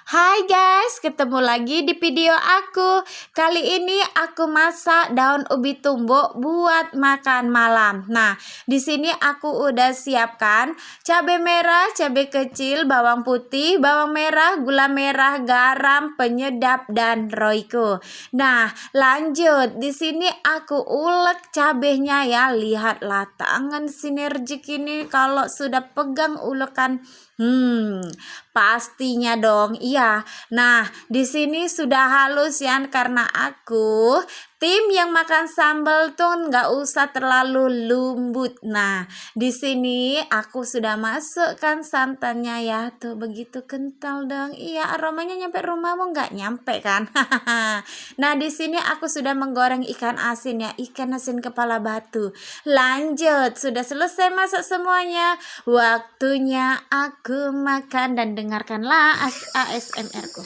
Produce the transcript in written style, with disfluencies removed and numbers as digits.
Hai guys, ketemu lagi di video aku. Kali ini aku masak daun ubi tumbuk buat makan malam. Nah, di sini aku udah siapkan cabai merah, cabai kecil, bawang putih, bawang merah, gula merah, garam, penyedap dan roiko. Nah, lanjut. Di sini aku ulek cabenya ya. Lihatlah tangan sinergik ini kalau sudah pegang ulekan. Pastinya dong, iya. Nah, di sini sudah halus ya, karena aku tim yang makan sambal tuh nggak usah terlalu lembut. Nah, di sini aku sudah masukkan santannya ya, tuh begitu kental dong. Iya, aromanya nyampe rumahmu nggak nyampe kan? Nah, di sini aku sudah menggoreng ikan asin ya, ikan asin kepala batu. Lanjut, sudah selesai masak semuanya. Waktunya aku makan dan dengarkanlah ASMR-ku.